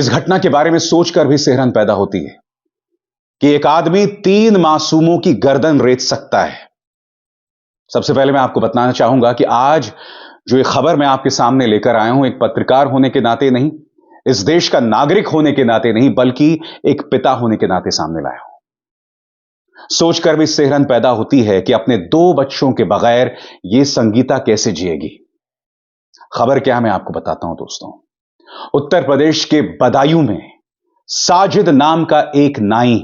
इस घटना के बारे में सोचकर भी सिहरन पैदा होती है कि एक आदमी 3 मासूमों की गर्दन रेत सकता है। सबसे पहले मैं आपको बताना चाहूंगा कि आज जो ये खबर मैं आपके सामने लेकर आया हूं, एक पत्रकार होने के नाते नहीं, इस देश का नागरिक होने के नाते नहीं, बल्कि एक पिता होने के नाते सामने लाया हूं। सोचकर भी सिहरन पैदा होती है कि अपने 2 बच्चों के बगैर यह संगीता कैसे जिएगी। खबर क्या है मैं आपको बताता हूं दोस्तों। उत्तर प्रदेश के बदायूं में साजिद नाम का एक नाई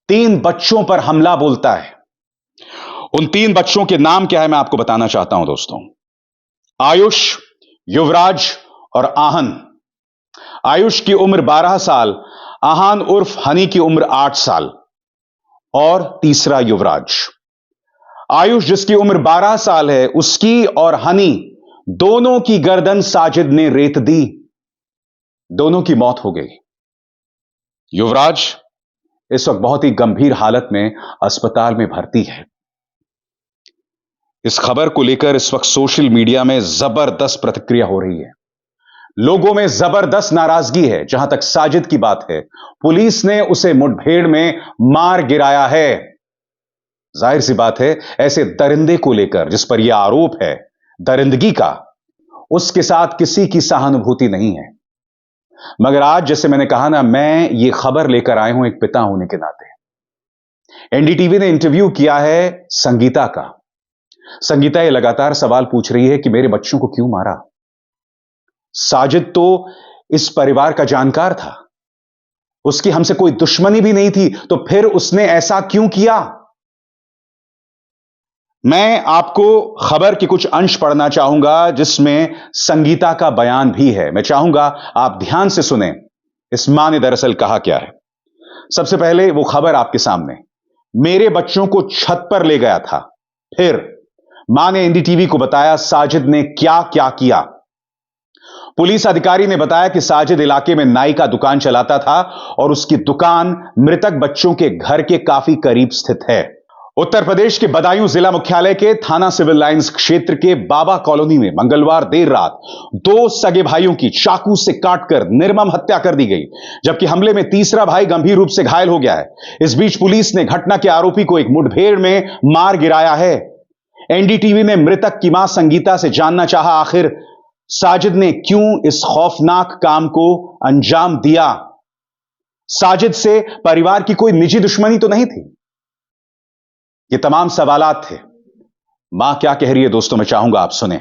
3 बच्चों पर हमला बोलता है। उन 3 बच्चों के नाम क्या है मैं आपको बताना चाहता हूं दोस्तों। आयुष, युवराज और आहन। आयुष की उम्र 12 साल, आहन उर्फ हनी की उम्र 8 साल और तीसरा युवराज। आयुष जिसकी उम्र 12 साल है, उसकी और हनी दोनों की गर्दन साजिद ने रेत दी। दोनों की मौत हो गई। युवराज इस वक्त बहुत ही गंभीर हालत में अस्पताल में भर्ती है। इस खबर को लेकर इस वक्त सोशल मीडिया में जबरदस्त प्रतिक्रिया हो रही है। लोगों में जबरदस्त नाराजगी है। जहां तक साजिद की बात है, पुलिस ने उसे मुठभेड़ में मार गिराया है। जाहिर सी बात है, ऐसे दरिंदे को लेकर जिस पर यह आरोप है दरिंदगी का, उसके साथ किसी की सहानुभूति नहीं है। मगर आज जैसे मैंने कहा ना, मैं ये खबर लेकर आया हूं एक पिता होने के नाते। एनडीटीवी ने इंटरव्यू किया है संगीता का। संगीता ये लगातार सवाल पूछ रही है कि मेरे बच्चों को क्यों मारा। साजिद तो इस परिवार का जानकार था, उसकी हमसे कोई दुश्मनी भी नहीं थी, तो फिर उसने ऐसा क्यों किया। मैं आपको खबर के कुछ अंश पढ़ना चाहूंगा जिसमें संगीता का बयान भी है। मैं चाहूंगा आप ध्यान से सुने इस मां ने दरअसल कहा क्या है। सबसे पहले वो खबर आपके सामने। मेरे बच्चों को छत पर ले गया था। फिर मां ने एनडीटीवी को बताया साजिद ने क्या क्या किया। पुलिस अधिकारी ने बताया कि साजिद इलाके में नाई का दुकान चलाता था और उसकी दुकान मृतक बच्चों के घर के काफी करीब स्थित है। उत्तर प्रदेश के बदायूं जिला मुख्यालय के थाना सिविल लाइंस क्षेत्र के बाबा कॉलोनी में मंगलवार देर रात 2 सगे भाइयों की चाकू से काटकर निर्मम हत्या कर दी गई, जबकि हमले में तीसरा भाई गंभीर रूप से घायल हो गया है। इस बीच पुलिस ने घटना के आरोपी को एक मुठभेड़ में मार गिराया है। एनडीटीवी ने मृतक की मां संगीता से जानना चाहा, आखिर साजिद ने क्यों इस खौफनाक काम को अंजाम दिया। साजिद से परिवार की कोई निजी दुश्मनी तो नहीं थी। ये तमाम सवालात थे। मां क्या कह रही है दोस्तों, मैं चाहूंगा आप सुने।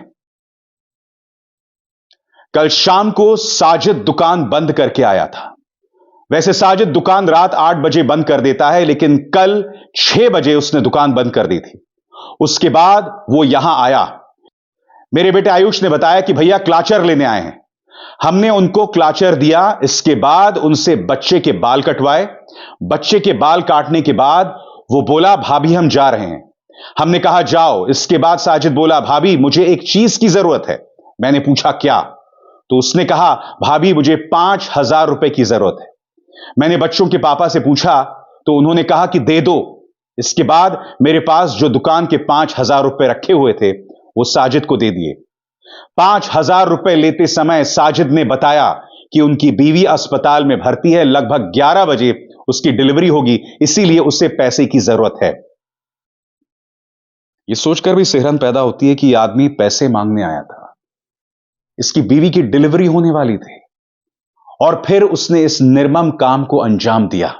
कल शाम को साजिद दुकान बंद करके आया था। वैसे साजिद दुकान रात 8 बजे बंद कर देता है, लेकिन कल 6 बजे उसने दुकान बंद कर दी थी। उसके बाद वो यहां आया। मेरे बेटे आयुष ने बताया कि भैया क्लाचर लेने आए हैं। हमने उनको क्लाचर दिया। इसके बाद उनसे बच्चे के बाल कटवाए। बच्चे के बाल काटने के बाद वो बोला भाभी हम जा रहे हैं। हमने कहा जाओ। इसके बाद साजिद बोला भाभी मुझे एक चीज की जरूरत है। मैंने पूछा क्या, तो उसने कहा भाभी मुझे 5,000 रुपए की जरूरत है। मैंने बच्चों के पापा से पूछा तो उन्होंने कहा कि दे दो। इसके बाद मेरे पास जो दुकान के 5,000 रुपए रखे हुए थे वो साजिद को दे दिए। 5,000 रुपए लेते समय साजिद ने बताया कि उनकी बीवी अस्पताल में भर्ती है, लगभग 11 बजे उसकी डिलीवरी होगी, इसीलिए उसे पैसे की जरूरत है। यह सोचकर भी सिहरन पैदा होती है कि यह आदमी पैसे मांगने आया था। इसकी बीवी की डिलीवरी होने वाली थी और फिर उसने इस निर्मम काम को अंजाम दिया।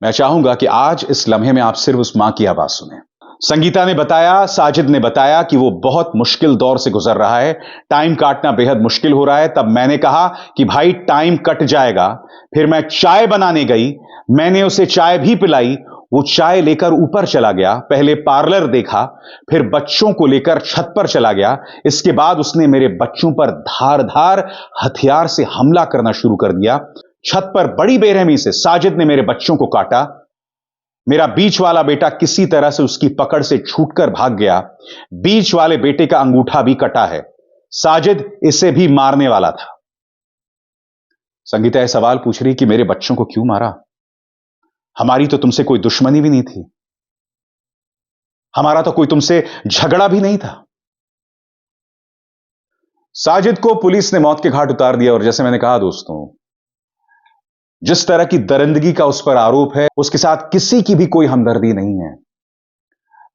मैं चाहूंगा कि आज इस लम्हे में आप सिर्फ उस मां की आवाज सुने। संगीता ने बताया, साजिद ने बताया कि वो बहुत मुश्किल दौर से गुजर रहा है। टाइम काटना बेहद मुश्किल हो रहा है। तब मैंने कहा कि भाई टाइम कट जाएगा। फिर मैं चाय बनाने गई। मैंने उसे चाय भी पिलाई। वो चाय लेकर ऊपर चला गया। पहले पार्लर देखा, फिर बच्चों को लेकर छत पर चला गया। इसके बाद उसने मेरे बच्चों पर धारदार हथियार से हमला करना शुरू कर दिया। छत पर बड़ी बेरहमी से साजिद ने मेरे बच्चों को काटा। मेरा बीच वाला बेटा किसी तरह से उसकी पकड़ से छूटकर भाग गया। बीच वाले बेटे का अंगूठा भी कटा है। साजिद इसे भी मारने वाला था। संगीता यह सवाल पूछ रही कि मेरे बच्चों को क्यों मारा। हमारी तो तुमसे कोई दुश्मनी भी नहीं थी। हमारा तो कोई तुमसे झगड़ा भी नहीं था। साजिद को पुलिस ने मौत के घाट उतार दिया और जैसे मैंने कहा दोस्तों, जिस तरह की दरिंदगी का उस पर आरोप है, उसके साथ किसी की भी कोई हमदर्दी नहीं है।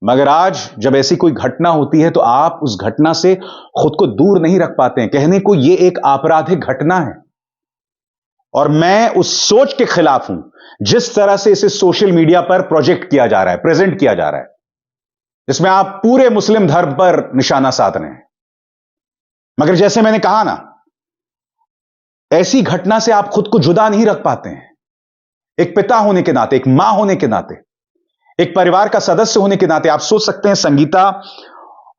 मगर आज जब ऐसी कोई घटना होती है तो आप उस घटना से खुद को दूर नहीं रख पाते हैं। कहने को यह एक आपराधिक घटना है और मैं उस सोच के खिलाफ हूं जिस तरह से इसे सोशल मीडिया पर प्रोजेक्ट किया जा रहा है, प्रेजेंट किया जा रहा है, जिसमें आप पूरे मुस्लिम धर्म पर निशाना साध रहे हैं। मगर जैसे मैंने कहा ना, ऐसी घटना से आप खुद को जुदा नहीं रख पाते हैं। एक पिता होने के नाते, एक मां होने के नाते, एक परिवार का सदस्य होने के नाते आप सोच सकते हैं संगीता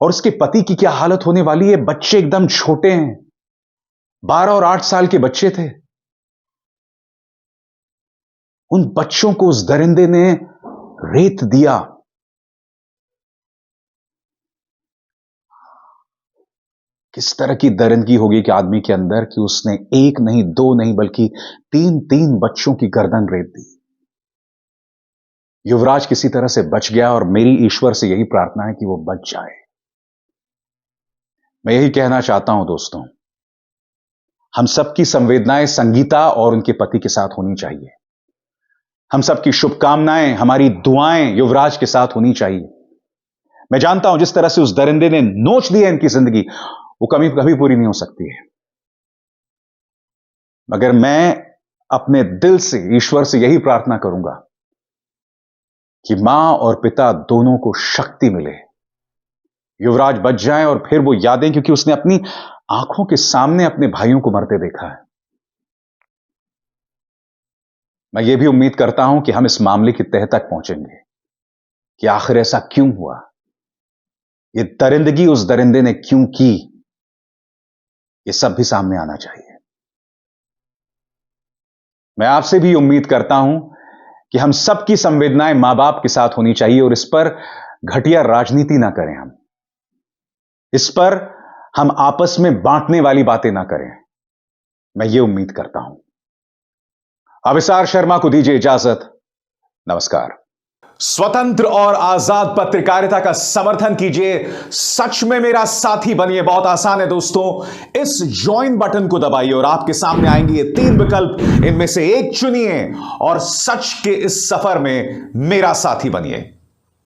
और उसके पति की क्या हालत होने वाली है। बच्चे एकदम छोटे हैं, 12 और 8 साल के बच्चे थे। उन बच्चों को उस दरिंदे ने रेत दिया। किस तरह की दरिंदगी होगी कि आदमी के अंदर कि उसने एक नहीं, दो नहीं, बल्कि 3 बच्चों की गर्दन रेत दी। युवराज किसी तरह से बच गया और मेरी ईश्वर से यही प्रार्थना है कि वो बच जाए। मैं यही कहना चाहता हूं दोस्तों, हम सबकी संवेदनाएं संगीता और उनके पति के साथ होनी चाहिए। हम सबकी शुभकामनाएं, हमारी दुआएं युवराज के साथ होनी चाहिए। मैं जानता हूं जिस तरह से उस दरिंदे ने नोच दी है इनकी जिंदगी, वो कभी कभी पूरी नहीं हो सकती है। मगर मैं अपने दिल से ईश्वर से यही प्रार्थना करूंगा कि मां और पिता दोनों को शक्ति मिले, युवराज बच जाए और फिर वो यादें, क्योंकि उसने अपनी आंखों के सामने अपने भाइयों को मरते देखा है। मैं ये भी उम्मीद करता हूं कि हम इस मामले की तह तक पहुंचेंगे कि आखिर ऐसा क्यों हुआ, ये दरिंदगी उस दरिंदे ने क्यों की, ये सब भी सामने आना चाहिए। मैं आपसे भी उम्मीद करता हूं कि हम सबकी संवेदनाएं मां बाप के साथ होनी चाहिए और इस पर घटिया राजनीति ना करें। हम इस पर हम आपस में बांटने वाली बातें ना करें। मैं ये उम्मीद करता हूं। अविसार शर्मा को दीजिए इजाजत। नमस्कार। स्वतंत्र और आजाद पत्रकारिता का समर्थन कीजिए, सच में मेरा साथी बनिए। बहुत आसान है दोस्तों, इस ज्वाइन बटन को दबाइए और आपके सामने आएंगे ये 3 विकल्प, इनमें से एक चुनिए और सच के इस सफर में मेरा साथी बनिए।